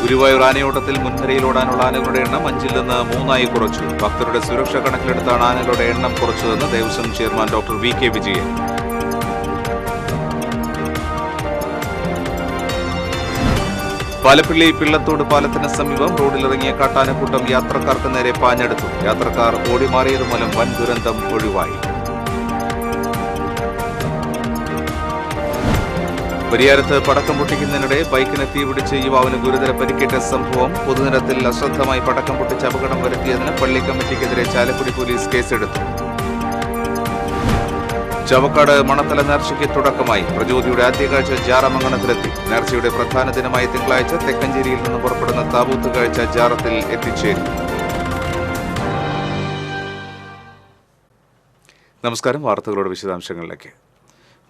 ഗുരുവായൂർ ആനയോട്ടത്തിൽ മുൻനിരയിലോടാനുള്ള ആനകളുടെ എണ്ണം 5-ൽ നിന്ന് 3 കുറച്ചു. ഭക്തരുടെ സുരക്ഷ കണക്കിലെടുത്താണ് ആനകളുടെ എണ്ണം കുറച്ചതെന്ന് Devaswom chairman doctor V K. Vijayan. Palappilly Pillathode പാലത്തിന് സമീപം റോഡിലിറങ്ങിയ കാട്ടാനക്കൂട്ടം യാത്രക്കാർക്ക് നേരെ പാഞ്ഞെടുത്തു. യാത്രക്കാർ ഓടിമാറിയത് മൂലം വൻ ദുരന്തം ഒഴിവായി. പരിയാരത്ത് പടക്കം പൊട്ടിക്കുന്നതിനിടെ ബൈക്കിന് തീപിടിച്ച് യുവാവിന് ഗുരുതര പരിക്കേറ്റ സംഭവം. പൊതുനിരത്തിൽ അശ്രദ്ധമായി പടക്കം പൊട്ടിച്ച് അപകടം വരുത്തിയതിന് പള്ളി കമ്മിറ്റിക്കെതിരെ ചാലക്കുടി പോലീസ് കേസെടുത്തു. ചവക്കാട് മണത്തല നേർച്ചയ്ക്ക് തുടക്കമായി. പ്രചോദിയുടെ ആദ്യ കാഴ്ച ജാറമംഗണത്തിലെത്തി. നേർച്ചയുടെ പ്രധാന ദിനമായ തിങ്കളാഴ്ച തെക്കഞ്ചേരിയിൽ നിന്ന് പുറപ്പെടുന്ന താബൂത്ത് കാഴ്ച ജാറത്തിൽ എത്തിച്ചേരും. നമസ്കാരം. വാർത്തകളുടെ വിശദാംശങ്ങളിലേക്ക്.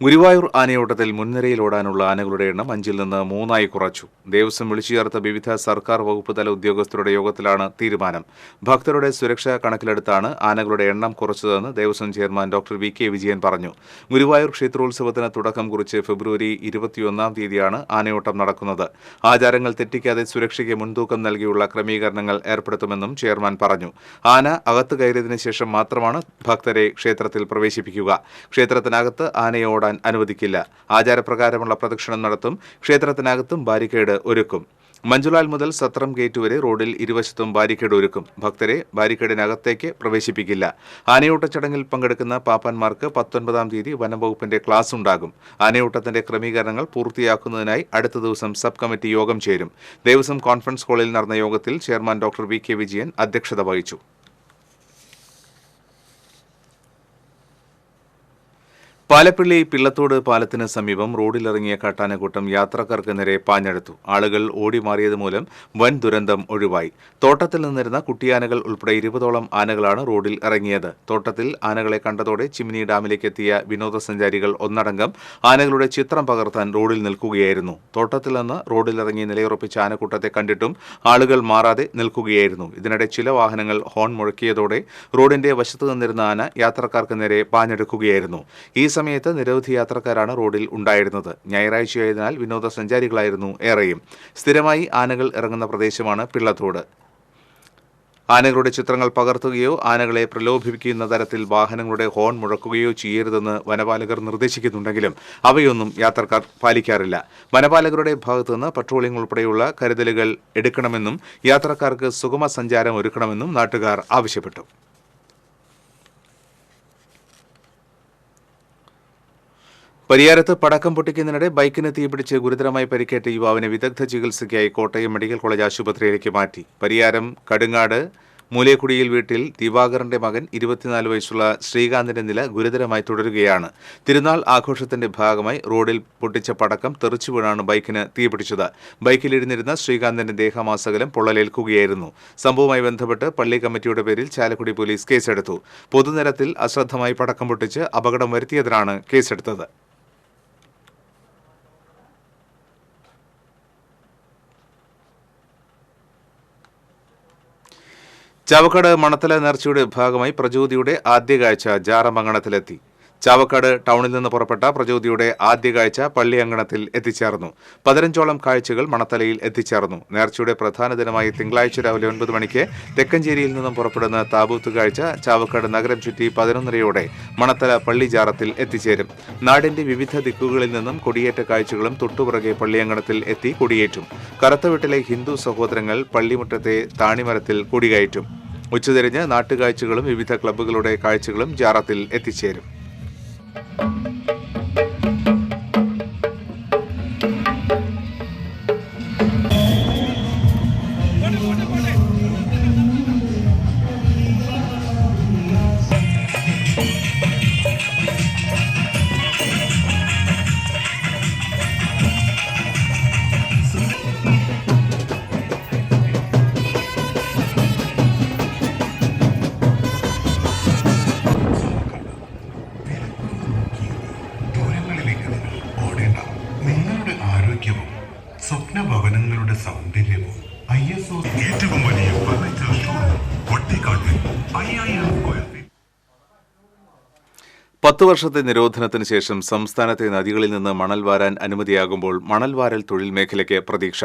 ഗുരുവായൂർ ആനയോട്ടത്തിൽ മുൻനിരയിലോടാനുള്ള ആനകളുടെ എണ്ണം 5-ൽ നിന്ന് 3 കുറച്ചു. ദേവസ്വം വിളിച്ചു ചേർത്ത വിവിധ സർക്കാർ വകുപ്പ് തല ഉദ്യോഗസ്ഥരുടെ യോഗത്തിലാണ് തീരുമാനം. ഭക്തരുടെ സുരക്ഷ കണക്കിലെടുത്താണ് ആനകളുടെ എണ്ണം കുറച്ചതെന്ന് Devaswom chairman doctor V K. Vijayan പറഞ്ഞു. ഗുരുവായൂർ ക്ഷേത്രോത്സവത്തിന് തുടക്കം കുറിച്ച് ഫെബ്രുവരി 21 ആനയോട്ടം നടക്കുന്നത്. ആചാരങ്ങൾ തെറ്റിക്കാതെ സുരക്ഷയ്ക്ക് മുൻതൂക്കം നൽകിയുള്ള ക്രമീകരണങ്ങൾ ഏർപ്പെടുത്തുമെന്നും ചെയർമാൻ പറഞ്ഞു. ആന അകത്ത് കയറിയതിനു ശേഷം മാത്രമാണ് ഭക്തരെ ക്ഷേത്രത്തിൽ പ്രവേശിപ്പിക്കുക. ക്ഷേത്രത്തിനകത്ത് ആനയോട് അനുവദിക്കില്ല. ആചാരപ്രകാരമുള്ള പ്രദക്ഷിണം നടത്തും. ക്ഷേത്രത്തിനകത്തും ബാരിക്കേഡ് ഒരുക്കും. മഞ്ജുലാൽ മുതൽ സത്രം ഗേറ്റ് വരെ റോഡിൽ ഇരുവശത്തും ബാരിക്കേഡ് ഒരുക്കും. ഭക്തരെ ബാരിക്കേഡിനകത്തേക്ക് പ്രവേശിപ്പിക്കില്ല. ആനയോട്ട ചടങ്ങിൽ പങ്കെടുക്കുന്ന പാപ്പാന്മാർക്ക് 19-ാം തീയതി വനംവകുപ്പിന്റെ ക്ലാസ് ഉണ്ടാകും. ആനയോട്ടത്തിന്റെ ക്രമീകരണങ്ങൾ പൂർത്തിയാക്കുന്നതിനായി അടുത്ത ദിവസം സബ് കമ്മിറ്റി യോഗം ചേരും. ദേവസ്വം കോൺഫറൻസ് ഹാളിൽ നടന്ന യോഗത്തിൽ ചെയർമാൻ ഡോക്ടർ വി.കെ. വിജയൻ അധ്യക്ഷത വഹിച്ചു. പാലപ്പിള്ളി പിള്ളത്തോട് പാലത്തിന് സമീപം റോഡിലിറങ്ങിയ കാട്ടാനക്കൂട്ടം യാത്രക്കാർക്ക് നേരെ പാഞ്ഞെടുത്തു. ആളുകൾ ഓടിമാറിയത് മൂലം വൻ ദുരന്തം ഒഴിവായി. തോട്ടത്തിൽ നിന്നിരുന്ന കുട്ടിയാനകൾ ഉൾപ്പെടെ 20ഓളം ആനകളാണ് റോഡിൽ ഇറങ്ങിയത്. തോട്ടത്തിൽ ആനകളെ കണ്ടതോടെ ചിമ്മിനി ഡാമിലേക്ക് എത്തിയ വിനോദസഞ്ചാരികൾ ഒന്നടങ്കം ആനകളുടെ ചിത്രം പകർത്താൻ റോഡിൽ നിൽക്കുകയായിരുന്നു. തോട്ടത്തിൽ നിന്ന് റോഡിലിറങ്ങി നിലയുറപ്പിച്ച ആനക്കൂട്ടത്തെ കണ്ടിട്ടും ആളുകൾ മാറാതെ നിൽക്കുകയായിരുന്നു. ഇതിനിടെ ചില വാഹനങ്ങൾ ഹോൺ മുഴക്കിയതോടെ റോഡിന്റെ വശത്ത് നിന്നിരുന്ന ആന യാത്രക്കാർക്ക് നേരെ പാഞ്ഞെടുക്കുകയായിരുന്നു. ഈ സമയത്ത് നിരവധി യാത്രക്കാരാണ് റോഡിൽ ഉണ്ടായിരുന്നത്. ഞായറാഴ്ചയായതിനാൽ വിനോദസഞ്ചാരികളായിരുന്നു ഏറെയും. സ്ഥിരമായി ആനകൾ ഇറങ്ങുന്ന പ്രദേശമാണ് പിള്ളത്തോട്. ആനകളുടെ ചിത്രങ്ങൾ പകർത്തുകയോ ആനകളെ പ്രലോഭിപ്പിക്കുന്ന തരത്തിൽ വാഹനങ്ങളുടെ ഹോൺ മുഴക്കുകയോ ചെയ്യരുതെന്ന് വനപാലകർ നിർദ്ദേശിക്കുന്നുണ്ടെങ്കിലും അവയൊന്നും യാത്രക്കാർ പാലിക്കാറില്ല. വനപാലകരുടെ ഭാഗത്തുനിന്ന് പട്രോളിംഗ് ഉൾപ്പെടെയുള്ള കരുതലുകൾ എടുക്കണമെന്നും യാത്രക്കാർക്ക് സുഗമ സഞ്ചാരം ഒരുക്കണമെന്നും നാട്ടുകാർ ആവശ്യപ്പെട്ടു. പരിയാരത്ത് പടക്കം പൊട്ടിക്കുന്നതിനിടെ ബൈക്കിന് തീപിടിച്ച് ഗുരുതരമായി പരിക്കേറ്റ യുവാവിനെ വിദഗ്ധ ചികിത്സയ്ക്കായി കോട്ടയം മെഡിക്കൽ കോളേജ് ആശുപത്രിയിലേക്ക് മാറ്റി. പരിയാരം കടുങ്ങാട് മൂലേക്കുടിയിൽ വീട്ടിൽ ദിവാകരന്റെ മകൻ 24 വയസ്സുള്ള ശ്രീകാന്തിന്റെ നില ഗുരുതരമായി തുടരുകയാണ്. തിരുനാൾ ആഘോഷത്തിന്റെ ഭാഗമായി റോഡിൽ പൊട്ടിച്ച പടക്കം തെറിച്ചു വീണാണ് ബൈക്കിന് തീപിടിച്ചത്. ബൈക്കിലിരുന്നിരുന്ന ശ്രീകാന്തിന്റെ ദേഹമാസകലം പൊള്ളലേൽക്കുകയായിരുന്നു. സംഭവവുമായി ബന്ധപ്പെട്ട് പള്ളി കമ്മിറ്റിയുടെ പേരിൽ ചാലക്കുടി പോലീസ് കേസെടുത്തു. പൊതുനിരത്തിൽ അശ്രദ്ധമായി പടക്കം പൊട്ടിച്ച് അപകടം വരുത്തിയതിനാണ് കേസെടുത്തത്. ചാവക്കാട് മണത്തല നേർച്ചയുടെ ഭാഗമായി പ്രചോദിയുടെ ആദ്യ കാഴ്ച ജാറമംഗണത്തിലെത്തി. ചാവക്കാട് ടൗണിൽ നിന്ന് പുറപ്പെട്ട പ്രചോദിയുടെ ആദ്യ കാഴ്ച പള്ളി അങ്കണത്തിൽ എത്തിച്ചേർന്നു. 15ഓളം കാഴ്ചകൾ മണത്തലയിൽ എത്തിച്ചേർന്നു. നേർച്ചയുടെ പ്രധാന ദിനമായി തിങ്കളാഴ്ച രാവിലെ 9 മണിക്ക് തെക്കഞ്ചേരിയിൽ നിന്നും പുറപ്പെടുന്ന താബൂത്ത് കാഴ്ച ചാവക്കാട് നഗരം ചുറ്റി 11:30 മണത്തല പള്ളി ജാറത്തിൽ എത്തിച്ചേരും. നാടിന്റെ വിവിധ ദിക്കുകളിൽ നിന്നും കൊടിയേറ്റ കാഴ്ചകളും തൊട്ടുപുറകെ പള്ളിയങ്കണത്തിൽ എത്തി കൊടിയേറ്റും. കറുത്തവീട്ടിലെ ഹിന്ദു സഹോദരങ്ങൾ പള്ളിമുറ്റത്തെ താണിമരത്തിൽ കൊടികയറ്റും. ഉച്ചതിരിഞ്ഞ് നാട്ടുകാഴ്ചകളും വിവിധ ക്ലബ്ബുകളുടെ കാഴ്ചകളും ജാറത്തിൽ എത്തിച്ചേരും. സ്വപ്ന ഭവനങ്ങളുടെ സൗന്ദര്യവും ISO ഏറ്റവും വലിയ ഫർണിച്ചർ ഷോറൂം കൊട്ടിക്കാട്ടിൽ 5000 സ്ക്വയർ ഫീറ്റ്. 10 വർഷത്തെ നിരോധനത്തിന് ശേഷം സംസ്ഥാനത്തെ നദികളിൽ നിന്ന് മണൽ വാരാൻ അനുമതിയാകുമ്പോൾ മണൽ വാരൽ തൊഴിൽ മേഖലയ്ക്ക് പ്രതീക്ഷ.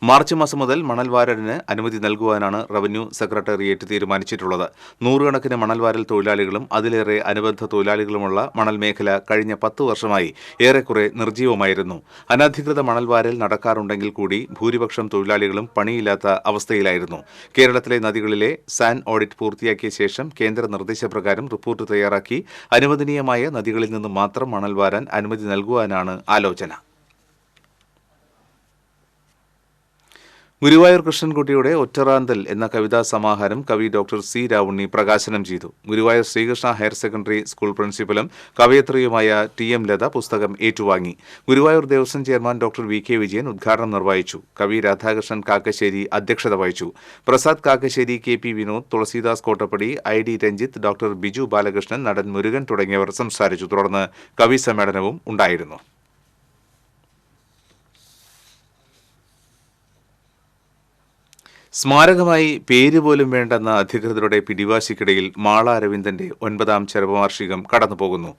മാർച്ച് മാസം മുതൽ മണൽ വാരലിന് അനുമതി നൽകുവാനാണ് റവന്യൂ സെക്രട്ടേറിയറ്റ് തീരുമാനിച്ചിട്ടുള്ളത്. നൂറുകണക്കിന് മണൽ വാരൽ തൊഴിലാളികളും അതിലേറെ അനുബന്ധ തൊഴിലാളികളുമുള്ള മണൽ മേഖല കഴിഞ്ഞ 10 വർഷമായി ഏറെക്കുറെ നിർജ്ജീവമായിരുന്നു. അനധികൃത മണൽ വാരൽ നടക്കാറുണ്ടെങ്കിൽ കൂടി ഭൂരിപക്ഷം തൊഴിലാളികളും പണിയില്ലാത്ത അവസ്ഥയിലായിരുന്നു. കേരളത്തിലെ നദികളിലെ സാൻ ഓഡിറ്റ് പൂർത്തിയാക്കിയ ശേഷം കേന്ദ്ര നിർദ്ദേശപ്രകാരം റിപ്പോർട്ട് തയ്യാറാക്കി അനുവദനീയമായ നദികളിൽ നിന്ന് മാത്രം മണൽ വാരാൻ അനുമതി നൽകുവാനാണ് ആലോചന. ഗുരുവായൂർ കൃഷ്ണൻകുട്ടിയുടെ ഒറ്ററാന്തൽ എന്ന കവിതാ സമാഹാരം കവി ഡോക്ടർ സി രാവുണ്ണി പ്രകാശനം ചെയ്തു. Guruvayur Sreekrishna higher secondary school പ്രിൻസിപ്പലും കവയത്രിയുമായ ടി.എം. ലത പുസ്തകം ഏറ്റുവാങ്ങി. Guruvayur Devaswom chairman doctor V K. Vijayan ഉദ്ഘാടനം നിർവഹിച്ചു. കവി രാധാകൃഷ്ണൻ കാക്കശ്ശേരി അധ്യക്ഷത വഹിച്ചു. Prasad Kakkassery, K P. Vinod, Thulasidas Kottappadi, I D. Ranjith, doctor Biju Balakrishnan, നടൻ മുരുകൻ തുടങ്ങിയവർ സംസാരിച്ചു. തുടർന്ന് കവി സമ്മേളനവും ഉണ്ടായിരുന്നു. സ്മാരകമായി പേര് പോലും വേണ്ടെന്ന അധികൃതരുടെ പിടിവാശിക്കിടയിൽ മാള അരവിന്ദന്റെ 9ാം ചരമവാർഷികം കടന്നുപോകുന്നു.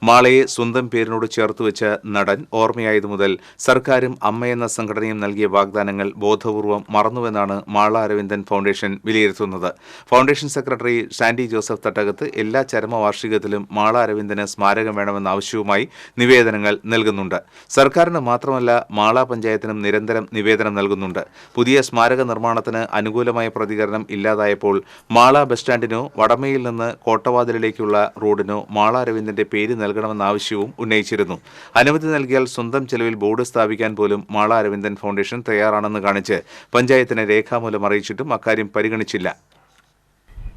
മാളയെ സ്വന്തം പേരിനോട് ചേർത്തുവെച്ച നടൻ ഓർമ്മയായതു മുതൽ സർക്കാരും അമ്മയെന്ന സംഘടനയും നൽകിയ വാഗ്ദാനങ്ങൾ ബോധപൂർവം മറന്നുവെന്നാണ് മാള അരവിന്ദൻ ഫൗണ്ടേഷൻ വിലയിരുത്തുന്നത്. ഫൗണ്ടേഷൻ സെക്രട്ടറി സാൻഡി ജോസഫ് തട്ടകത്ത് എല്ലാ ചരമവാർഷികത്തിലും മാള അരവിന്ദന് സ്മാരകം വേണമെന്ന ആവശ്യവുമായി നിവേദനങ്ങൾ നൽകുന്നുണ്ട്. സർക്കാരിന് മാത്രമല്ല മാള പഞ്ചായത്തിനും നിരന്തരം നിവേദനം നൽകുന്നുണ്ട്. പുതിയ സ്മാരക നിർമ്മാണത്തിന് അനുകൂലമായ പ്രതികരണം ഇല്ലാതായപ്പോൾ മാള ബസ് സ്റ്റാൻഡിനോ വടമയിൽ നിന്ന് കോട്ടവാതിലിലേക്കുള്ള റോഡിനോ മാള അരവിന്ദന്റെ പേര് നൽകണമെന്ന ആവശ്യവും ഉന്നയിച്ചിരുന്നു. അനുമതി നൽകിയാൽ സ്വന്തം ചെലവിൽ ബോർഡ് സ്ഥാപിക്കാൻ പോലും മാള അരവിന്ദൻ ഫൗണ്ടേഷൻ തയ്യാറാണെന്ന് കാണിച്ച് പഞ്ചായത്തിനെ രേഖാമൂലം അറിയിച്ചിട്ടും അക്കാര്യം പരിഗണിച്ചില്ല.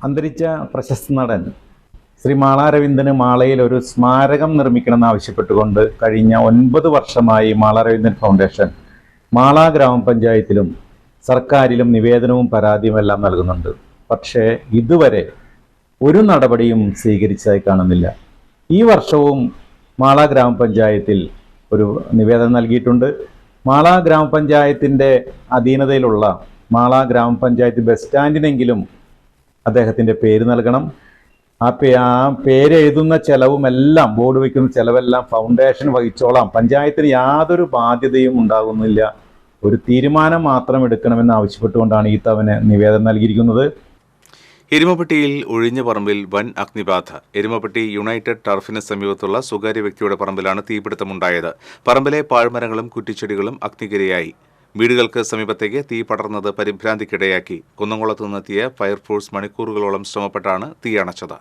അന്തരിച്ച പ്രശസ്ത നടൻ ശ്രീ മാള അരവിന്ദന് മാളയിൽ ഒരു സ്മാരകം നിർമ്മിക്കണമെന്ന് ആവശ്യപ്പെട്ടുകൊണ്ട് കഴിഞ്ഞ 9 വർഷമായി മാള അരവിന്ദൻ ഫൗണ്ടേഷൻ മാള ഗ്രാമപഞ്ചായത്തിലും സർക്കാരിലും നിവേദനവും പരാതിയും എല്ലാം നൽകുന്നുണ്ട്. പക്ഷേ ഇതുവരെ ഒരു നടപടിയും സ്വീകരിച്ചതായി കാണുന്നില്ല. ഈ വർഷവും മാള ഗ്രാമപഞ്ചായത്തിൽ ഒരു നിവേദനം നൽകിയിട്ടുണ്ട്. മാള ഗ്രാമപഞ്ചായത്തിൻ്റെ അധീനതയിലുള്ള മാള ഗ്രാമപഞ്ചായത്ത് ബസ് സ്റ്റാൻഡിനെങ്കിലും അദ്ദേഹത്തിൻ്റെ പേര് നൽകണം. ആ പേര് എഴുതുന്ന ചെലവുമെല്ലാം, ബോർഡ് വയ്ക്കുന്ന ചെലവെല്ലാം ഫൗണ്ടേഷൻ വഹിച്ചോളാം. പഞ്ചായത്തിന് യാതൊരു ബാധ്യതയും ഉണ്ടാകുന്നില്ല. ഒരു തീരുമാനം മാത്രം എടുക്കണമെന്ന് ആവശ്യപ്പെട്ടുകൊണ്ടാണ് ഈ തവണ നിവേദനം നൽകിയിരിക്കുന്നത്. എരുമപ്പെട്ടിയിൽ ഒഴിഞ്ഞ പറമ്പിൽ വൻ അഗ്നിബാധ. എരുമപ്പെട്ടി യുണൈറ്റഡ് ടർഫിന് സമീപത്തുള്ള സ്വകാര്യ വ്യക്തിയുടെ പറമ്പിലാണ് തീപിടുത്തമുണ്ടായത്. പറമ്പിലെ പാഴ്മരങ്ങളും കുറ്റിച്ചെടികളും അഗ്നിക്കിരയായി. വീടുകൾക്ക് സമീപത്തേക്ക് തീ പടർന്നത് പരിഭ്രാന്തിക്കിടയാക്കി. കുന്നംകുളത്തു നിന്നെത്തിയ ഫയർഫോഴ്സ് മണിക്കൂറുകളോളം ശ്രമപ്പെട്ടാണ് തീ അണച്ചത്.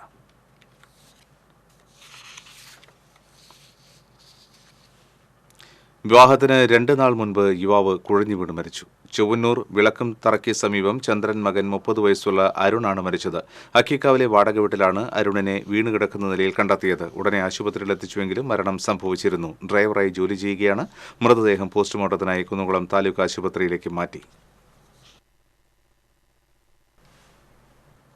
വിവാഹത്തിന് 2 നാൾ മുൻപ് യുവാവ് കുഴഞ്ഞു വീണ് മരിച്ചു. ചൊവ്വന്നൂർ വിളക്കും തറയ്ക്ക് സമീപം ചന്ദ്രൻ മകൻ 30 വയസ്സുള്ള അരുണാണ് മരിച്ചത്. അക്കിക്കാവിലെ വാടക വീട്ടിലാണ് അരുണിനെ വീണുകിടക്കുന്ന നിലയിൽ കണ്ടെത്തിയത്. ഉടനെ ആശുപത്രിയിൽ എത്തിച്ചുവെങ്കിലും മരണം സംഭവിച്ചിരുന്നു. ഡ്രൈവറായി ജോലി ചെയ്യുകയാണ്. മൃതദേഹം പോസ്റ്റ്മോർട്ടത്തിനായി കുന്നംകുളം താലൂക്ക് ആശുപത്രിയിലേക്ക് മാറ്റി.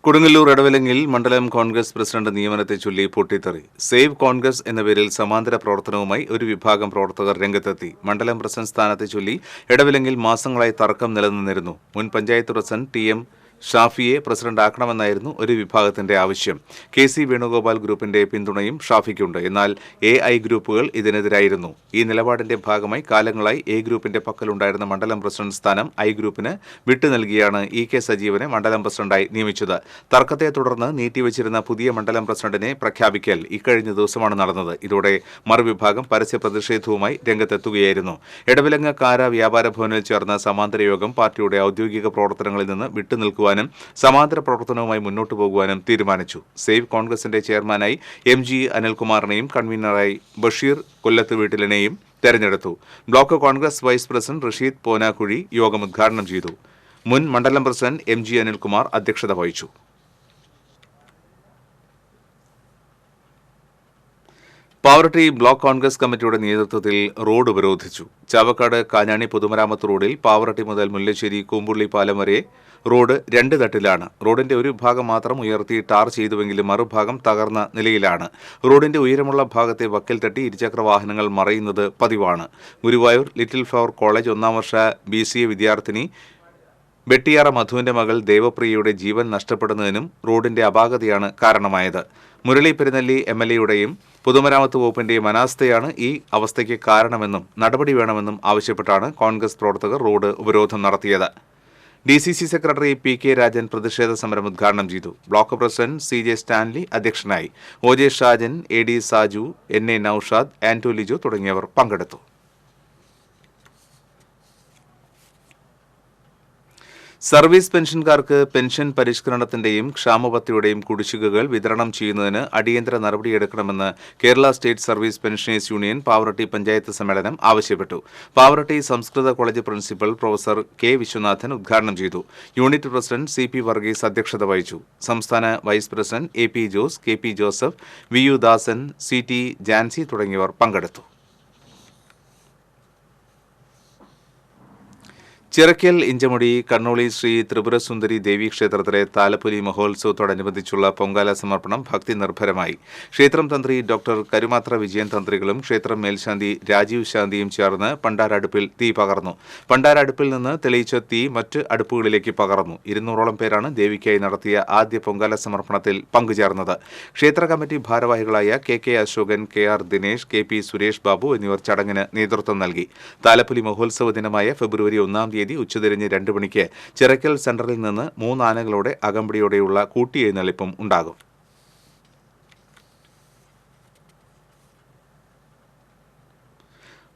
കൊടുങ്ങല്ലൂർ എടവലങ്ങിൽ മണ്ഡലം കോൺഗ്രസ് പ്രസിഡന്റ് നിയമനത്തെ ചൊല്ലി പൊട്ടിത്തെറി. സേവ് കോൺഗ്രസ് എന്ന പേരിൽ സമാന്തര പ്രവർത്തനവുമായി ഒരു വിഭാഗം പ്രവർത്തകർ രംഗത്തെത്തി. മണ്ഡലം പ്രസിഡന്റ് സ്ഥാനത്തെ ചൊല്ലി എടവലങ്ങിൽ മാസങ്ങളായി തർക്കം നിലനിന്നിരുന്നു. മുൻ പഞ്ചായത്ത് പ്രസിഡന്റ് ടി.എം. ഷാഫിയെ പ്രസിഡന്റാക്കണമെന്നായിരുന്നു ഒരു വിഭാഗത്തിന്റെ ആവശ്യം. കെ.സി. വേണുഗോപാൽ ഗ്രൂപ്പിന്റെ പിന്തുണയും ഷാഫിക്കുണ്ട്. എന്നാൽ എ.ഐ. ഗ്രൂപ്പുകൾ ഇതിനെതിരായിരുന്നു. ഈ നിലപാടിന്റെ ഭാഗമായി കാലങ്ങളായി എ ഗ്രൂപ്പിന്റെ പക്കലുണ്ടായിരുന്ന മണ്ഡലം പ്രസിഡന്റ് സ്ഥാനം ഐ ഗ്രൂപ്പിന് വിട്ടു നൽകിയാണ് ഇ.കെ. സജീവനെ മണ്ഡലം പ്രസിഡന്റായി നിയമിച്ചത്. തർക്കത്തെ തുടർന്ന് നീട്ടിവച്ചിരുന്ന പുതിയ മണ്ഡലം പ്രസിഡന്റിനെ പ്രഖ്യാപിക്കൽ ഇക്കഴിഞ്ഞ ദിവസമാണ് നടന്നത്. ഇതോടെ മറുവിഭാഗം പരസ്യ പ്രതിഷേധവുമായി രംഗത്തെത്തുകയായിരുന്നു. എടവിലങ്ങ് കാര വ്യാപാര ഭവനിൽ ചേർന്ന സമാന്തര യോഗം പാർട്ടിയുടെ ഔദ്യോഗിക പ്രവർത്തനങ്ങളിൽ നിന്ന് വിട്ടുനിൽക്കുവാൻ സമാന്തര പ്രവർത്തനവുമായി മുന്നോട്ടു പോകുവാനും തീരുമാനിച്ചു. സേവ് കോൺഗ്രസിന്റെ ചെയർമാനായി എം.ജി. അനിൽകുമാറിനെയും കൺവീനറായി ബഷീർ കൊല്ലത്ത് വീട്ടിലിനെയും തെരഞ്ഞെടുത്തു. Block Congress vice president Rasheed Ponakkuzhi യോഗം ഉദ്ഘാടനം ചെയ്തു. മുൻ മണ്ഡലം പ്രസിഡന്റ് എം.ജി. അനിൽകുമാർ അധ്യക്ഷത വഹിച്ചു. പാവറട്ടി ബ്ലോക്ക് കോൺഗ്രസ് കമ്മിറ്റിയുടെ നേതൃത്വത്തിൽ റോഡ് ഉപരോധിച്ചു. ചാവക്കാട് കാഞ്ഞാണി പൊതുമരാമത്ത് റോഡിൽ പാവറട്ടി മുതൽ മുല്ലശ്ശേരി കൂമ്പുള്ളി പാലം വരെ റോഡ് 2 തട്ടിലാണ്. റോഡിന്റെ ഒരു ഭാഗം മാത്രം ഉയർത്തി ടാർ ചെയ്തുവെങ്കിലും മറുഭാഗം തകർന്ന നിലയിലാണ്. റോഡിന്റെ ഉയരമുള്ള ഭാഗത്തെ വക്കിൽ തട്ടി ഇരുചക്ര വാഹനങ്ങൾ മറയുന്നത് പതിവാണ്. ഗുരുവായൂർ ലിറ്റിൽ ഫ്ലവർ കോളേജ് 1ാം വർഷ BCA വിദ്യാർത്ഥിനി വെട്ടിയാറ മധുവിന്റെ മകൾ ദേവപ്രിയയുടെ ജീവൻ നഷ്ടപ്പെടുന്നതിനും റോഡിന്റെ അപാകതയാണ് കാരണമായത്. മുരളി പെരുന്നെല്ലി MLAയുടെയും പൊതുമരാമത്ത് വകുപ്പിന്റെയും അനാസ്ഥയാണ് ഈ അവസ്ഥയ്ക്ക് കാരണമെന്നും നടപടി വേണമെന്നും ആവശ്യപ്പെട്ടാണ് കോൺഗ്രസ് പ്രവർത്തകർ റോഡ് ഉപരോധം നടത്തിയത്. DCC സെക്രട്ടറി PK രാജൻ പ്രതിഷേധ സമരം ഉദ്ഘാടനം ചെയ്തു. ബ്ലോക്ക് പ്രസിഡന്റ് CJ സ്റ്റാൻലി അധ്യക്ഷനായി. OJ Shajan, AD Saju, NA Noushad, Anto Lijo തുടങ്ങിയവർ പങ്കെടുത്തു. സർവീസ് പെൻഷൻകാർക്ക് പെൻഷൻ പരിഷ്കരണത്തിന്റെയും ക്ഷാമബത്തയുടെയും കുടിശ്ശികകൾ വിതരണം ചെയ്യുന്നതിന് അടിയന്തര നടപടിയെടുക്കണമെന്ന് Kerala state service pensioners union Pavaratty panchayat സമ്മേളനം ആവശ്യപ്പെട്ടു. പാവറട്ടി സംസ്കൃത college principal professor K Viswanathan ഉദ്ഘാടനം ചെയ്തു. യൂണിറ്റ് പ്രസിഡന്റ് CP വർഗീസ് അധ്യക്ഷത വഹിച്ചു. സംസ്ഥാന vice president AP Jose, KP Joseph, VU Dasan, CT Jancy തുടങ്ങിയവർ പങ്കെടുത്തു. ചിറക്കൽ ഇഞ്ചമുടി കണ്ണോളി ശ്രീ ത്രിപുരസുന്ദരി ദേവി ക്ഷേത്രത്തിലെ താലപ്പൊലി മഹോത്സവത്തോടനുബന്ധിച്ചുള്ള പൊങ്കാല സമർപ്പണം ഭക്തി നിർഭരമായി. ക്ഷേത്രം തന്ത്രി ഡോക്ടർ കരുമാത്ര വിജയൻ തന്ത്രികളും ക്ഷേത്രം മേൽശാന്തി രാജീവ് ശാന്തിയും ചേർന്ന് പണ്ടാരടുപ്പിൽ തീ പകർന്നു. പണ്ടാരടുപ്പിൽ നിന്ന് തെളിയിച്ച തീ മറ്റ് അടുപ്പുകളിലേക്ക് പകർന്നു. 200ഓളം പേരാണ് ദേവിക്കായി നടത്തിയ ആദ്യ പൊങ്കാല സമർപ്പണത്തിൽ പങ്കുചേർന്നത്. ക്ഷേത്ര കമ്മിറ്റി ഭാരവാഹികളായ KK Ashokan, KR Dinesh, KP Suresh Babu എന്നിവർ ചടങ്ങിന് നേതൃത്വം നൽകി. താലപ്പൊലി മഹോത്സവ ദിനമായ ഫെബ്രുവരി 1-ാം തീയതി ഉച്ചതിരിഞ്ഞ് 2 മണിക്ക് ചിറക്കൽ സെന്ററിൽ നിന്ന് 3 ആനകളുടെ അകമ്പടിയോടെയുള്ള കൂട്ടിയെഴുന്നള്ളിപ്പും ഉണ്ടാകും.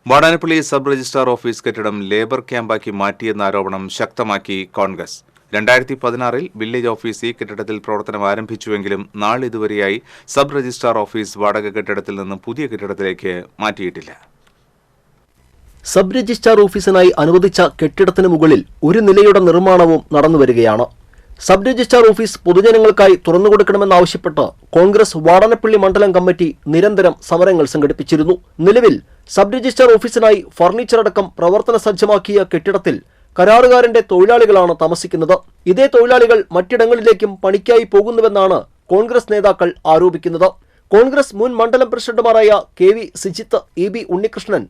വാടാനപ്പള്ളി സബ് രജിസ്ട്രാർ ഓഫീസ് കെട്ടിടം ലേബർ ക്യാമ്പാക്കി മാറ്റിയെന്ന ആരോപണം ശക്തമാക്കി കോൺഗ്രസ്. 2016-ൽ വില്ലേജ് ഓഫീസ് ഈ കെട്ടിടത്തിൽ പ്രവർത്തനം ആരംഭിച്ചുവെങ്കിലും നാളിതുവരെയായി സബ് രജിസ്ട്രാർ ഓഫീസ് വാടക കെട്ടിടത്തിൽ നിന്ന് പുതിയ കെട്ടിടത്തിലേക്ക് മാറ്റിയിട്ടില്ല. സബ് രജിസ്ട്രാർ ഓഫീസിനായി അനുവദിച്ച കെട്ടിടത്തിന് മുകളിൽ ഒരു നിലയുടെ നിർമ്മാണവും നടന്നുവരികയാണ്. സബ് രജിസ്ട്രാർ ഓഫീസ് പൊതുജനങ്ങൾക്കായി തുറന്നുകൊടുക്കണമെന്നാവശ്യപ്പെട്ട് കോൺഗ്രസ് വാടാനപ്പള്ളി മണ്ഡലം കമ്മിറ്റി നിരന്തരം സമരങ്ങൾ സംഘടിപ്പിച്ചിരുന്നു. നിലവിൽ സബ് രജിസ്ട്രാർ ഓഫീസിനായി ഫർണിച്ചർ അടക്കം പ്രവർത്തന സജ്ജമാക്കിയ കെട്ടിടത്തിൽ കരാറുകാരന്റെ തൊഴിലാളികളാണ് താമസിക്കുന്നത്. ഇതേ തൊഴിലാളികൾ മറ്റിടങ്ങളിലേക്കും പണിക്കായി പോകുന്നുവെന്നാണ് കോൺഗ്രസ് നേതാക്കൾ ആരോപിക്കുന്നത്. കോൺഗ്രസ് മുൻ മണ്ഡലം പ്രസിഡന്റുമാരായ KV Sijith, EB Unnikrishnan,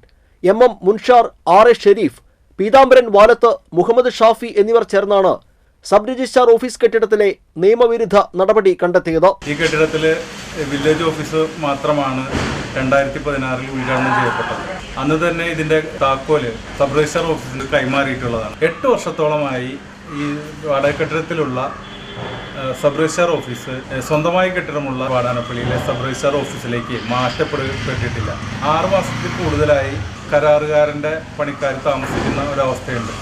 MM മുൻഷാർ, RA Sharif, Peethambaran Valath, Muhammad Shafi എന്നിവർ ചേർന്നാണ് സബ് രജിസ്ട്രാർ ഓഫീസ് കെട്ടിടത്തിലെ നിയമവിരുദ്ധ നടപടി കണ്ടെത്തിയത്. ഈ കെട്ടിടത്തിൽ വില്ലേജ് ഓഫീസ് മാത്രമാണ് 2016-ൽ ഉദ്ഘാടനം ചെയ്യപ്പെട്ടത്. അന്ന് തന്നെ ഇതിന്റെ താക്കോല് സബ് രജിസ്ട്രാർ ഓഫീസിന് കൈമാറിയിട്ടുള്ളതാണ്. 8 വർഷത്തോളമായി ഈ വാടക കെട്ടിടത്തിലുള്ള സബ് രജിസ്ട്രാർ ഓഫീസ് സ്വന്തമായി കെട്ടിടമുള്ള വാടാനപ്പള്ളിയിലെ സബ് രജിസ്ട്രാർ ഓഫീസിലേക്ക് മാറ്റപ്പെട്ടിട്ടില്ല. 6 മാസത്തിൽ കൂടുതലായി കരാറുകാരന്റെ പണിക്കാർ താമസിക്കുന്ന ഒരവസ്ഥയുണ്ട്.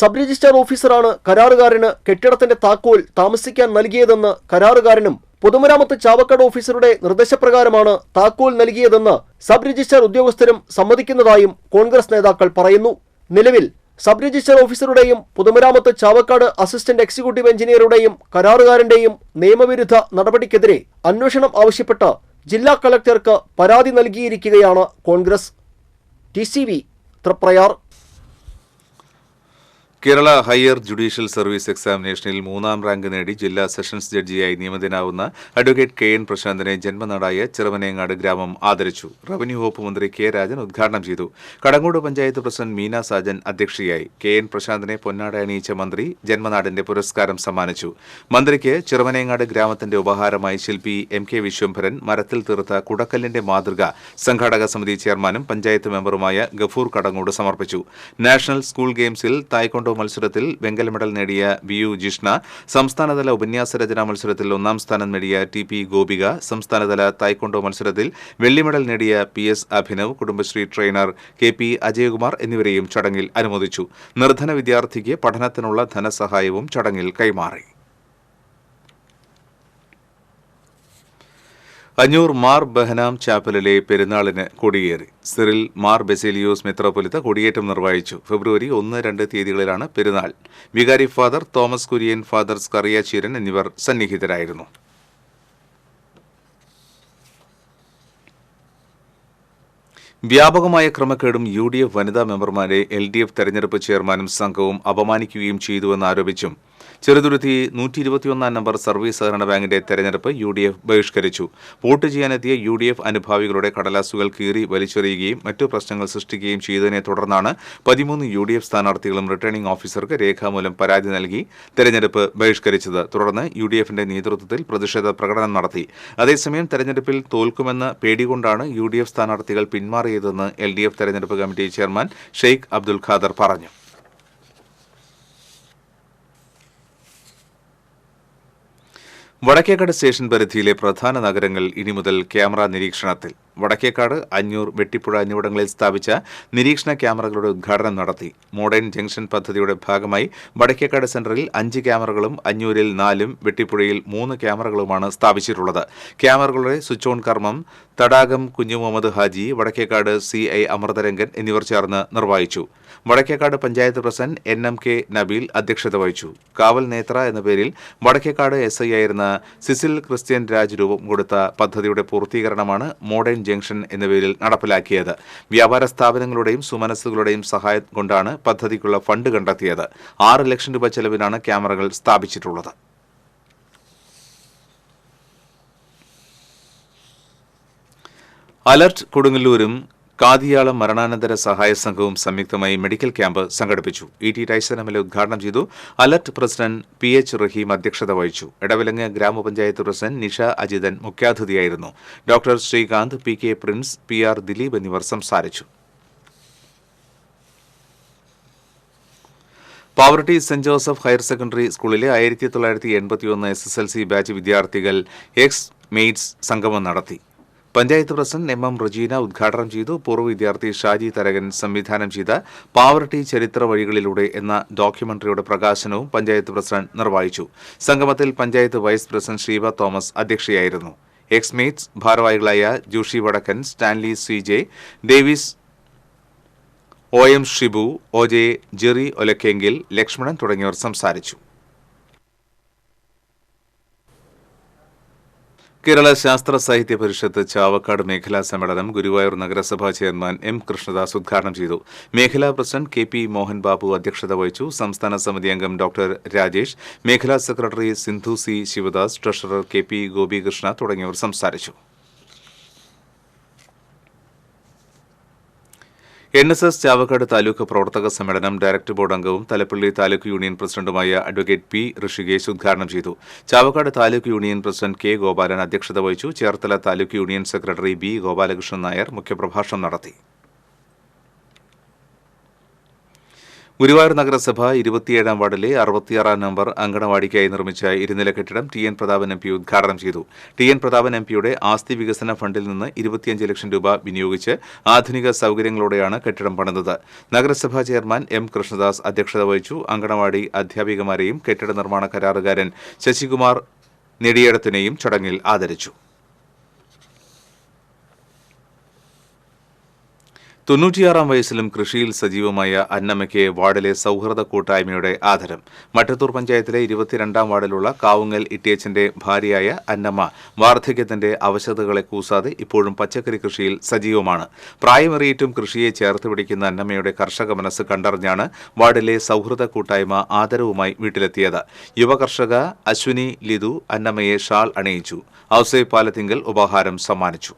സബ് രജിസ്ട്രാർ ഓഫീസറാണ് കരാറുകാരന് കെട്ടിടത്തിന്റെ താക്കോൽ താമസിക്കാൻ നൽകിയതെന്ന് കരാറുകാരനും പൊതുമരാമത്ത് ചാവക്കാട് ഓഫീസറുടെ നിർദ്ദേശപ്രകാരമാണ് താക്കോൽ നൽകിയതെന്ന് സബ് രജിസ്ട്രാർ ഉദ്യോഗസ്ഥരും സമ്മതിക്കുന്നതായും കോൺഗ്രസ് നേതാക്കൾ പറയുന്നു. നിലവിൽ സബ് രജിസ്ട്രാർ ഓഫീസറുടെയും പൊതുമരാമത്ത് ചാവക്കാട് അസിസ്റ്റന്റ് എക്സിക്യൂട്ടീവ് എഞ്ചിനീയറുടെയും കരാറുകാരന്റെയും നിയമവിരുദ്ധ നടപടിക്കെതിരെ അന്വേഷണം ആവശ്യപ്പെട്ട് ജില്ലാ കളക്ടർക്ക് പരാതി നൽകിയിരിക്കുകയാണ് Congress. TCV Triprayar. Kerala higher judicial service എക്സാമിനേഷനിൽ 3-ാം റാങ്ക് നേടി ജില്ലാ സെഷൻസ് ജഡ്ജിയായി നിയമിതനാവുന്ന അഡ്വക്കേറ്റ് KN പ്രശാന്തിനെ ജന്മനാടായ ചെറുവനേങ്ങാട് ഗ്രാമം ആദരിച്ചു. റവന്യൂ വകുപ്പ് മന്ത്രി K രാജൻ ഉദ്ഘാടനം ചെയ്തു. കടങ്ങോട് പഞ്ചായത്ത് പ്രസിഡന്റ് മീന സാജൻ അധ്യക്ഷയായി. KN പ്രശാന്തിനെ പൊന്നാട അണിയിച്ച മന്ത്രി ജന്മനാടിന്റെ പുരസ്കാരം സമ്മാനിച്ചു. മന്ത്രിക്ക് ചെറുവനേങ്ങാട് ഗ്രാമത്തിന്റെ ഉപഹാരമായി ശില്പി MK വിശ്വംഭരൻ മരത്തിൽ തീർത്ത കുടക്കല്ലിന്റെ മാതൃക സംഘാടക സമിതി ചെയർമാനും പഞ്ചായത്ത് മെമ്പറുമായ ഗഫൂർ കടങ്ങോട് സമർപ്പിച്ചു. നാഷണൽ സ്കൂൾ ഗെയിംസിൽ തായ്ക്കൊണ്ടോ മത്സരത്തിൽ വെങ്കല മെഡൽ നേടിയ VU ജിഷ്ണ, സംസ്ഥാനതല ഉപന്യാസ രചനാ മത്സരത്തിൽ 1-ാം സ്ഥാനം നേടിയ TP ഗോപിക, സംസ്ഥാനതല തായ്ക്കൊണ്ടോ മത്സരത്തിൽ വെള്ളി മെഡൽ നേടിയ PS Abhinav, Kudumbashree trainer KP Ajayakumar എന്നിവരെയും ചടങ്ങിൽ അനുമോദിച്ചു. നിർധന വിദ്യാർത്ഥിക്ക് പഠനത്തിനുള്ള ധനസഹായവും ചടങ്ങിൽ കൈമാറി. അഞ്ഞൂർ മാർ ബഹനാം ചാപ്പലിലെ പെരുന്നാളിന് കൊടിയേറി. സിറിൽ മാർ ബെസേലിയോസ് മെത്രോപൊലിത്ത കൊടിയേറ്റം നിർവഹിച്ചു. ഫെബ്രുവരി 1-2 തീയതികളിലാണ് പെരുന്നാൾ. വികാരി father Thomas Kurian, father Scaria Cheeran എന്നിവർ സന്നിഹിതരായിരുന്നു. വ്യാപകമായ ക്രമക്കേടും UDF വനിതാ മെമ്പർമാരെ LDF തെരഞ്ഞെടുപ്പ് ചെയർമാനും സംഘവും അപമാനിക്കുകയും ചെയ്തുവെന്ന് ആരോപിച്ചും ചെറുതുരുത്തി 121 നമ്പർ സർവീസ് സഹകരണ ബാങ്കിന്റെ തെരഞ്ഞെടുപ്പ് UDF ബഹിഷ്കരിച്ചു. വോട്ട് ചെയ്യാനെത്തിയ UDF അനുഭാവികളുടെ കടലാസുകൾ കീറി വലിച്ചെറിയുകയും മറ്റു പ്രശ്നങ്ങൾ സൃഷ്ടിക്കുകയും ചെയ്തതിനെ തുടർന്നാണ് 13 UDF സ്ഥാനാർത്ഥികളും റിട്ടേണിംഗ് ഓഫീസർക്ക് രേഖാമൂലം പരാതി നൽകി തെരഞ്ഞെടുപ്പ് ബഹിഷ്കരിച്ചത്. തുടർന്ന് UDFന്റെ നേതൃത്വത്തിൽ പ്രതിഷേധ പ്രകടനം നടത്തി. അതേസമയം തെരഞ്ഞെടുപ്പിൽ തോൽക്കുമെന്ന പേടികൊണ്ടാണ് UDF സ്ഥാനാർത്ഥികൾ പിന്മാറിയതെന്ന് LDF തെരഞ്ഞെടുപ്പ് committee chairman Sheikh Abdul Khader പറഞ്ഞു. വടക്കേക്കാട് സ്റ്റേഷൻ പരിധിയിലെ പ്രധാന നഗരങ്ങൾ ഇനി മുതൽ ക്യാമറ നിരീക്ഷണത്തിൽ. വടക്കേക്കാട്, അഞ്ഞൂർ, വെട്ടിപ്പുഴ എന്നിവിടങ്ങളിൽ സ്ഥാപിച്ച നിരീക്ഷണ ക്യാമറകളുടെ ഉദ്ഘാടനം നടത്തി. മോഡേൺ ജംഗ്ഷൻ പദ്ധതിയുടെ ഭാഗമായി വടക്കേക്കാട് സെന്ററിൽ 5 ക്യാമറകളും അഞ്ഞൂരിൽ 4-ഉം വെട്ടിപ്പുഴയിൽ 3 ക്യാമറകളുമാണ് സ്ഥാപിച്ചിട്ടുള്ളത്. ക്യാമറകളുടെ സ്വിച്ച് ഓൺ കർമ്മം തടാകം കുഞ്ഞു മുഹമ്മദ് ഹാജി, വടക്കേക്കാട് CI അമൃതരംഗൻ എന്നിവർ ചേർന്ന് നിർവഹിച്ചു. വടക്കേക്കാട് പഞ്ചായത്ത് പ്രസിഡന്റ് NMK നബീൽ അധ്യക്ഷത വഹിച്ചു. കാവൽ നേത്ര എന്ന പേരിൽ വടക്കേക്കാട് SI ആയിരുന്ന സിസിൽ ക്രിസ്ത്യൻ രാജ് രൂപം കൊടുത്ത പദ്ധതിയുടെ പൂർത്തീകരണമാണ് മോഡേൺ ജംഗ്ഷൻ എന്ന പേരിൽ നടപ്പിലാക്കിയത്. വ്യാപാര സ്ഥാപനങ്ങളുടെയും സുമനസ്സുകളുടെയും സഹായം കൊണ്ടാണ് പദ്ധതിക്കുള്ള ഫണ്ട് കണ്ടെത്തിയത്. 6 ലക്ഷം രൂപ ചെലവിലാണ് ക്യാമറകൾ സ്ഥാപിച്ചിട്ടുള്ളത്. അലർട്ട് കൊടുങ്ങല്ലൂരും കാതിയാളം മരണാനന്തര സഹായ സംഘവും സംയുക്തമായി മെഡിക്കൽ ക്യാമ്പ് സംഘടിപ്പിച്ചു. ET ടൈസൺ MLA ഉദ്ഘാടനം ചെയ്തു. അലർട്ട് പ്രസിഡന്റ് PH റഹീം അധ്യക്ഷത വഹിച്ചു. എടവിലങ്ങ് ഗ്രാമപഞ്ചായത്ത് പ്രസിഡന്റ് നിഷ അജിതൻ മുഖ്യാതിഥിയായിരുന്നു. Doctor Sreekanth, PK Prince, PR Dileep എന്നിവർ സംസാരിച്ചു. Pavaratty saint Joseph higher secondary സ്കൂളിലെ 1981 SSLC ബാച്ച് വിദ്യാർത്ഥികൾ എക്സ് മെയ്റ്റ്സ് സംഗമം നടത്തി. പഞ്ചായത്ത് പ്രസിഡന്റ് MM റജീന ഉദ്ഘാടനം ചെയ്തു. പൂർവ്വ വിദ്യാർത്ഥി ഷാജി തരകൻ സംവിധാനം ചെയ്ത പാവറട്ടി ചരിത്ര വഴികളിലൂടെ എന്ന ഡോക്യുമെന്ററിയുടെ പ്രകാശനവും പഞ്ചായത്ത് പ്രസിഡന്റ് നിർവഹിച്ചു. സംഗമത്തിൽ പഞ്ചായത്ത് വൈസ് പ്രസിഡന്റ് ഷീബ തോമസ് അധ്യക്ഷയായിരുന്നു. എക്സ്മേറ്റ്സ് ഭാരവാഹികളായ Joshy Vadakkan, Stanley CJ, Davis OM Shibu, OJ Jerry Olakkengil, Lakshmanan തുടങ്ങിയവർ സംസാരിച്ചു. കേരള ശാസ്ത്ര സാഹിത്യ പരിഷത്ത് ചാവക്കാട് മേഖലാ സമ്മേളനം ഗുരുവായൂർ നഗരസഭാ ചെയർമാൻ M കൃഷ്ണദാസ് ഉദ്ഘാടനം ചെയ്തു. മേഖലാ പ്രസിഡന്റ് KP മോഹൻ ബാബു അധ്യക്ഷത വഹിച്ചു. സംസ്ഥാന സമിതി അംഗം ഡോക്ടർ രാജേഷ്, മേഖലാ secretary Sindhu C Sivadas, treasurer KP Gopikrishna തുടങ്ങിയവർ സംസാരിച്ചു. NSS ചാവക്കാട് താലൂക്ക് പ്രവർത്തക സമ്മേളനം ഡയറക്ടർ ബോർഡ് അംഗവും തലപ്പള്ളി താലൂക്ക് യൂണിയൻ പ്രസിഡന്റുമായ അഡ്വക്കേറ്റ് P ഋഷികേശ് ഉദ്ഘാടനം ചെയ്തു. Chavakkad taluk union president K Gopalan അധ്യക്ഷത വഹിച്ചു. Cherthala taluk union secretary B Gopalakrishnan Nair മുഖ്യപ്രഭാഷണം നടത്തി. ഗുരുവായൂർ നഗരസഭ 27-ാം വാർഡിലെ 66-ാം നമ്പർ അങ്കണവാടിക്കായി നിർമ്മിച്ച ഇരുനില കെട്ടിടം TN പ്രതാപൻ MP ഉദ്ഘാടനം ചെയ്തു. TN പ്രതാപൻ MPയുടെ ആസ്തി വികസന ഫണ്ടിൽ നിന്ന് 25 ലക്ഷം രൂപ വിനിയോഗിച്ച് ആധുനിക സൗകര്യങ്ങളോടെയാണ് കെട്ടിടം പണിതത്. നഗരസഭാ ചെയർമാൻ M കൃഷ്ണദാസ് അധ്യക്ഷത വഹിച്ചു. അങ്കണവാടി അധ്യാപികമാരെയും കെട്ടിട നിർമ്മാണ കരാറുകാരൻ ശശികുമാർ നെടിയടത്തിനെയും ചടങ്ങിൽ ആദരിച്ചു. 96-ാം വയസ്സിലും കൃഷിയിൽ സജീവമായ അന്നമ്മയ്ക്ക് വാർഡിലെ സൗഹൃദ കൂട്ടായ്മയുടെ ആദരം. മട്ടത്തൂർ പഞ്ചായത്തിലെ 22-ാം വാർഡിലുള്ള കാവുങ്ങൽ ഇട്ടിയച്ചന്റെ ഭാര്യയായ അന്നമ്മ വാർദ്ധക്യത്തിന്റെ അവശതകളെ കൂസാതെ ഇപ്പോഴും പച്ചക്കറി കൃഷിയിൽ സജീവമാണ്. പ്രായമേറിയിട്ടും കൃഷിയെ ചേർത്ത് പിടിക്കുന്ന അന്നമ്മയുടെ കർഷക മനസ്സ് കണ്ടറിഞ്ഞാണ് വാർഡിലെ സൗഹൃദ കൂട്ടായ്മ ആദരവുമായി വീട്ടിലെത്തിയത്. യുവ കർഷക അശ്വിനി ലിതു അന്നമ്മയെ ഷാൾ അണിയിച്ചു. ഔസേ പാലത്തിങ്കൽ ഉപഹാരം സമ്മാനിച്ചു.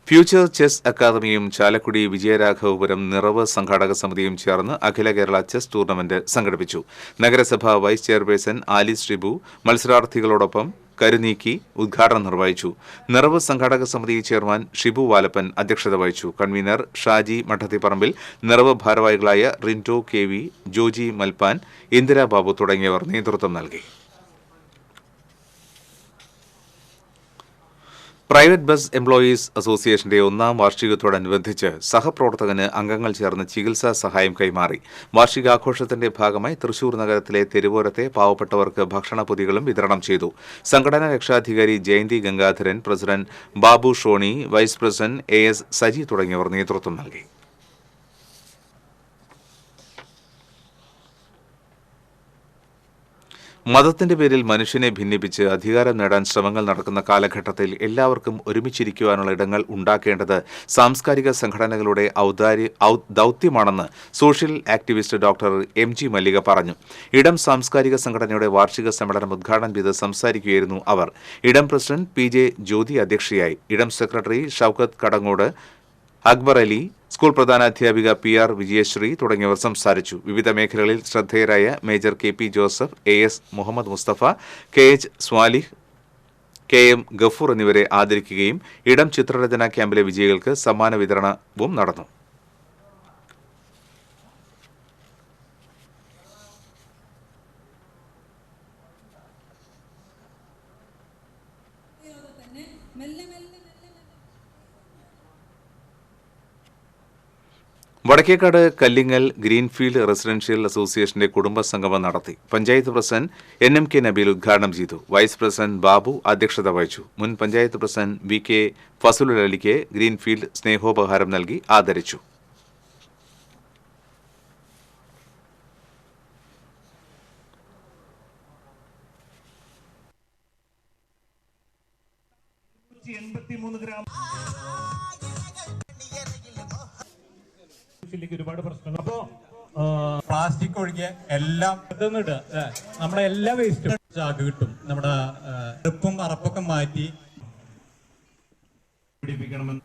ഫ്യൂച്ചർ ചെസ് അക്കാദമിയും ചാലക്കുടി വിജയരാഘവപുരം നിറവ് സംഘാടക സമിതിയും ചേർന്ന് അഖില കേരള ചെസ് ടൂർണമെന്റ് സംഘടിപ്പിച്ചു. നഗരസഭ വൈസ് ചെയർപേഴ്സൺ ആലിസ് ഷിബു മത്സരാർത്ഥികളോടൊപ്പം കരുനീക്കി ഉദ്ഘാടനം നിർവഹിച്ചു. നിറവ് സംഘാടക സമിതി ചെയർമാൻ ഷിബു വാലപ്പൻ അധ്യക്ഷത വഹിച്ചു. കൺവീനർ ഷാജി മഠത്തിപ്പറമ്പിൽ, നിറവ് ഭാരവാഹികളായ റിൻറ്റോ KV, ജോജി മൽപ്പാൻ, ഇന്ദിരാബാബു തുടങ്ങിയവർ നേതൃത്വം നൽകി. പ്രൈവറ്റ് ബസ് എംപ്ലോയീസ് അസോസിയേഷന്റെ 1ാം വാർഷികത്തോടനുബന്ധിച്ച് സഹപ്രവർത്തകന് അംഗങ്ങൾ ചേർന്ന് ചികിത്സാ സഹായം കൈമാറി. വാർഷികാഘോഷത്തിന്റെ ഭാഗമായി തൃശൂർ നഗരത്തിലെ തെരുവോരത്തെ പാവപ്പെട്ടവർക്ക് ഭക്ഷണപ്പൊതികളും വിതരണം ചെയ്തു. സംഘടനാ രക്ഷാധികാരി Jayanthi Gangadharan, president Babu Shoni, vice president AS Saji തുടങ്ങിയവർ നേതൃത്വം നൽകി. മതത്തിന്റെ പേരിൽ മനുഷ്യനെ ഭിന്നിപ്പിച്ച് അധികാരം നേടാൻ ശ്രമങ്ങൾ നടക്കുന്ന കാലഘട്ടത്തിൽ എല്ലാവർക്കും ഒരുമിച്ചിരിക്കുവാനുള്ള ഇടങ്ങൾ ഉണ്ടാക്കേണ്ടത് സാംസ്കാരിക സംഘടനകളുടെ ദൗത്യമാണെന്ന് സോഷ്യൽ ആക്ടിവിസ്റ്റ് ഡോക്ടർ എം.ജി. മല്ലിക പറഞ്ഞു. ഇടം സാംസ്കാരിക സംഘടനയുടെ വാർഷിക സമ്മേളനം ഉദ്ഘാടനം ചെയ്ത് സംസാരിക്കുകയായിരുന്നു അവർ. ഇടം പ്രസിഡന്റ് പി.ജെ. ജ്യോതി അധ്യക്ഷയായി. ഇടം സെക്രട്ടറി ഷൌക്കത്ത് കടങ്ങോട്, അക്ബർ അലി, സ്കൂൾ പ്രധാനാധ്യാപിക പി.ആർ. വിജയശ്രീ തുടങ്ങിയവർ സംസാരിച്ചു. വിവിധ മേഖലകളിൽ ശ്രദ്ധേയരായ major K P. Joseph, A S. Muhammad Musthafa, K H. Swalih, K M. Gafoor എന്നിവരെ ആദരിക്കുകയും ഇടം ചിത്രരചന ക്യാമ്പിലെ വിജയികൾക്ക് സമ്മാന വിതരണവും നടന്നു. വടക്കേക്കാട് കല്ലിങ്ങൽ ഗ്രീൻഫീൽഡ് റെസിഡൻഷ്യൽ അസോസിയേഷന്റെ കുടുംബസംഗമം നടത്തി. പഞ്ചായത്ത് പ്രസിഡന്റ് എൻ.എം.കെ. നബീൽ ഉദ്ഘാടനം ചെയ്തു. വൈസ് പ്രസിഡന്റ് ബാബു അധ്യക്ഷത വഹിച്ചു. മുൻ പഞ്ചായത്ത് പ്രസിഡന്റ് വി.കെ. ഫസലുൽ അലിക്ക് ഗ്രീൻഫീൽഡ് സ്നേഹോപഹാരം നൽകി ആദരിച്ചു. ഒരുപാട് പ്രശ്നങ്ങൾ. അപ്പോ പ്ലാസ്റ്റിക് ഒഴികെ എല്ലാം നമ്മുടെ എല്ലാ വേസ്റ്റും ചാക്ക് കിട്ടും. നമ്മുടെ അടുപ്പും അറപ്പൊക്കെ മാറ്റി പിടിപ്പിക്കണമെന്ന്.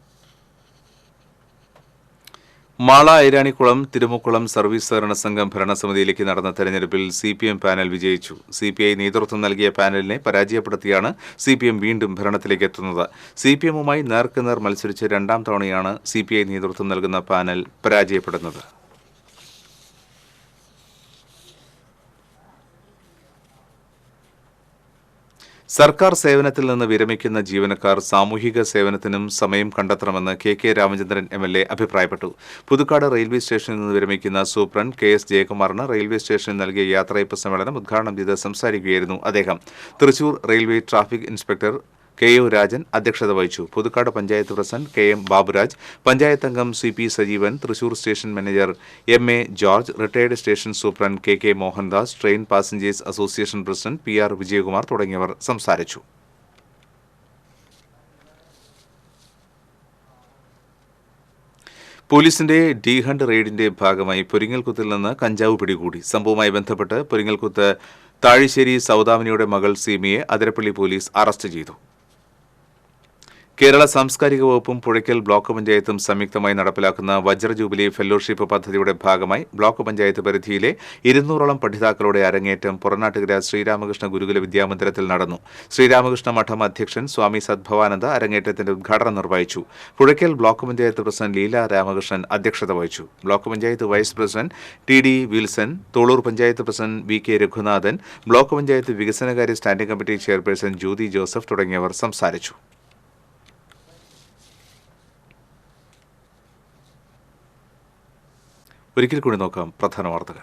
മാള ഐരാണിക്കുളം തിരുമുക്കുളം സർവീസ് സഹകരണ സംഘം ഭരണസമിതിയിലേക്ക് നടന്ന തെരഞ്ഞെടുപ്പിൽ CPM പാനൽ വിജയിച്ചു. CPI നേതൃത്വം നൽകിയ പാനലിനെ പരാജയപ്പെടുത്തിയാണ് CPM വീണ്ടും ഭരണത്തിലേക്ക് എത്തുന്നത്. CPM-വുമായി നേർക്കുനേർ മത്സരിച്ച് രണ്ടാം തവണയാണ് CPI നേതൃത്വം നൽകുന്ന പാനൽ പരാജയപ്പെടുന്നത്. സർക്കാർ സേവനത്തിൽ നിന്ന് വിരമിക്കുന്ന ജീവനക്കാർ സാമൂഹിക സേവനത്തിനും സമയം കണ്ടെത്തണമെന്ന് കെ രാമചന്ദ്രൻ MLA അഭിപ്രായപ്പെട്ടു. പുതുക്കാട് റെയിൽവേ സ്റ്റേഷനിൽ നിന്ന് വിരമിക്കുന്ന സൂപ്രണ്ട് KS ജയകുമാറിന് റെയിൽവേ സ്റ്റേഷനിൽ നൽകിയ യാത്രയയപ്പ് സമ്മേളനം ഉദ്ഘാടനം ചെയ്ത് സംസാരിക്കുകയായിരുന്നു അദ്ദേഹം. Thrissur railway traffic inspector KO Rajan അധ്യക്ഷത വഹിച്ചു. പുതുക്കാട് പഞ്ചായത്ത് പ്രസിഡന്റ് KM ബാബുരാജ്, പഞ്ചായത്ത് അംഗം CP Sajeevan, Thrissur station manager MA George, retired station superintendent KK Mohandas, train passengers association president PR Vijayakumar തുടങ്ങിയവർ സംസാരിച്ചു. പോലീസിന്റെ ഡി ഹണ്ട് റെയ്ഡിന്റെ ഭാഗമായി പൊരിങ്ങൽകുത്തിൽ നിന്ന് കഞ്ചാവ് പിടികൂടി. സംഭവവുമായി ബന്ധപ്പെട്ട് പൊരിങ്ങൽകുത്ത് താഴിശ്ശേരി സൗദാമിനിയുടെ മകൾ സീമയെ അതിരപ്പള്ളി പോലീസ് അറസ്റ്റ് ചെയ്തു. കേരള സാംസ്കാരിക വകുപ്പും പുഴയ്ക്കൽ ബ്ലോക്ക് പഞ്ചായത്തും സംയുക്തമായി നടപ്പിലാക്കുന്ന വജ്ര ജൂബിലി ഫെലോഷിപ്പ് പദ്ധതിയുടെ ഭാഗമായി ബ്ലോക്ക് പഞ്ചായത്ത് പരിധിയിലെ 200ഓളം പഠിതാക്കളുടെ അരങ്ങേറ്റം പുറനാട്ടുകര ശ്രീരാമകൃഷ്ണ ഗുരുകുല വിദ്യാമന്ദിരത്തിൽ നടന്നു. ശ്രീരാമകൃഷ്ണ മഠം അധ്യക്ഷൻ സ്വാമി സദ്ഭവാനന്ദ അരങ്ങേറ്റത്തിന്റെ ഉദ്ഘാടനം നിർവഹിച്ചു. പുഴയ്ക്കൽ ബ്ലോക്ക് പഞ്ചായത്ത് പ്രസിഡന്റ് ലീല രാമകൃഷ്ണൻ അധ്യക്ഷത വഹിച്ചു. Block panchayat vice president TD Wilson, Tholur panchayat president VK Raghunathan, block panchayat വികസനകാര്യ standing committee chairperson Jyothi Joseph തുടങ്ങിയവർ സംസാരിച്ചു. ഒരിക്കൽ കൂടി നോക്കാം പ്രധാന വാർത്തകൾ.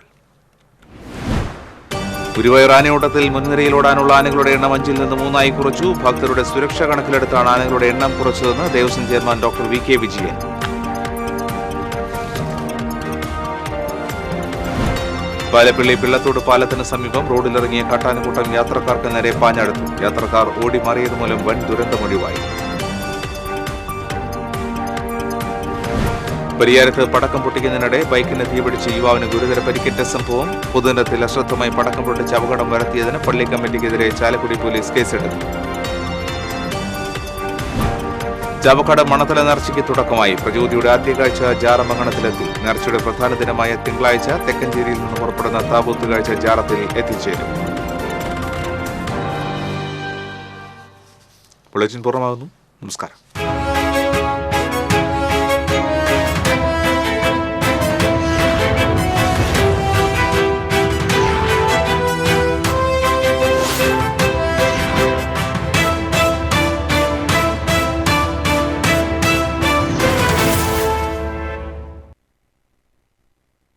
ഗുരുവായൂർ ആനയോട്ടത്തിൽ മുൻനിരയിലോടാനുള്ള ആനകളുടെ എണ്ണം 5-ൽ നിന്ന് 3 കുറച്ചു. ഭക്തരുടെ സുരക്ഷ കണക്കിലെടുത്താണ് ആനകളുടെ എണ്ണം കുറച്ചതെന്ന് Devaswom chairman doctor VK Vijayan. Palappilly Pillathode പാലത്തിന് സമീപം റോഡിലിറങ്ങിയ കാട്ടാനക്കൂട്ടം യാത്രക്കാർക്ക് നേരെ പാഞ്ഞടുത്തു. യാത്രക്കാർ ഓടി മാറിയതുമൂലം വൻ ദുരന്തമൊഴിവായി. പരിയാരത്ത് പടക്കം പൊട്ടിക്കുന്നതിനിടെ ബൈക്കിന് തീപിടിച്ച് യുവാവിന് ഗുരുതര പരിക്കേറ്റ സംഭവം. പൊതുനിരത്തിൽ അശ്രദ്ധമായി പടക്കം പൊട്ടിച്ച് അപകടം വരുത്തിയതിന് പള്ളി കമ്മിറ്റിക്കെതിരെ ചാലക്കുടി പോലീസ് കേസെടുത്തു. ചാവക്കാട് മണത്തല നേർച്ചയ്ക്ക് തുടക്കമായി. പ്രചോദിയുടെ ആദ്യ കാഴ്ച ജാറമംഗണത്തിലെത്തി. നേർച്ചയുടെ പ്രധാന ദിനമായ തിങ്കളാഴ്ച തെക്കഞ്ചേരിയിൽ നിന്ന് പുറപ്പെടുന്ന താബൂത്ത് കാഴ്ച ജാറത്തിൽ എത്തിച്ചേരും. ബുള്ളറ്റിൻ പൂർണ്ണമാകുന്നു. നമസ്കാരം.